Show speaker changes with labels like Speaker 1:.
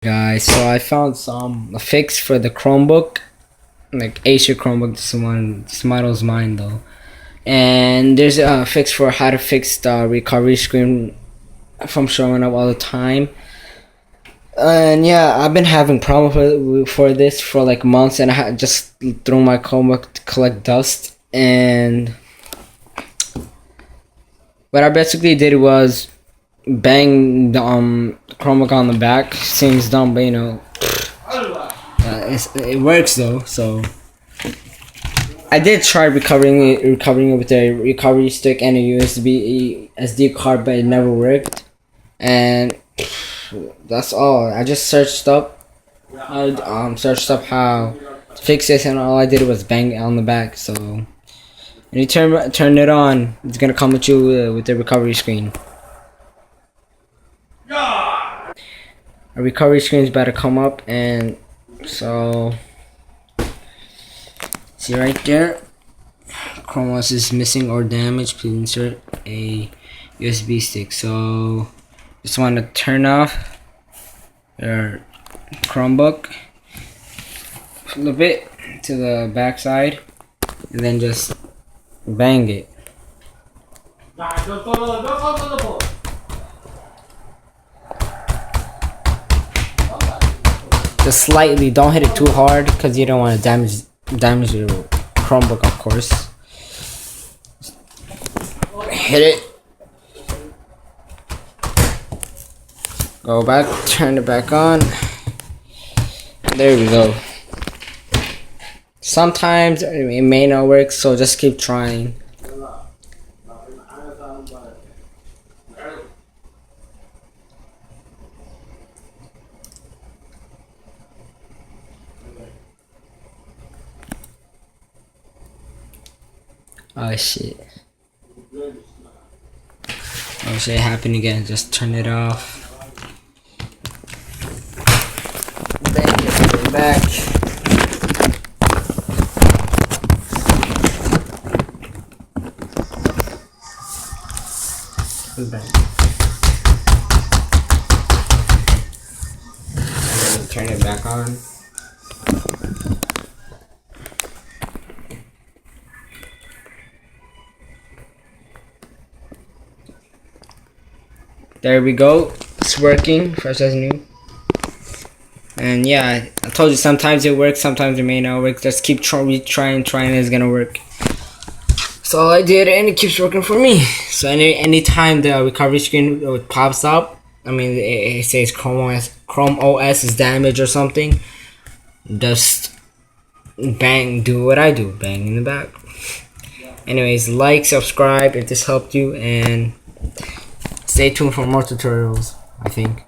Speaker 1: Guys, so I found a fix for the Chromebook, like Acer Chromebook. This model's mine though, and there's a fix for how to fix the recovery screen from showing up all the time. And yeah, I've been having problems for this for like months, and I just threw my Chromebook to collect dust. And what I basically did was bang the Chromebook on the back. Seems dumb, but you know, it works though. So I did try recovering it with a recovery stick and a USB SD card, but it never worked. And that's all. I just searched up how to fix this, and all I did was bang it on the back. So when you turn it on, it's gonna come with you with the recovery screen. A recovery screen is about to come up, and so see right there, Chrome OS is missing or damaged. Please insert a USB stick. So just want to turn off your Chromebook, flip it to the back side, and then just bang it. Just slightly, don't hit it too hard because you don't want to damage your Chromebook, of course. Hit it. Go back, turn it back on. There we go. Sometimes it may not work, so just keep trying. Oh shit. Oh shit, it happened again. Just turn it off. Then just put it back. Put it back. And then turn it back on. There we go. It's working. Fresh as new. And yeah, I told you sometimes it works, sometimes it may not work. Just keep trying. It's gonna work. So all I did, and it keeps working for me. So anytime the recovery screen pops up, I mean it says Chrome OS is damaged or something, just bang, do what I do, bang in the back. Anyways, like, subscribe if this helped you, and stay tuned for more tutorials, I think.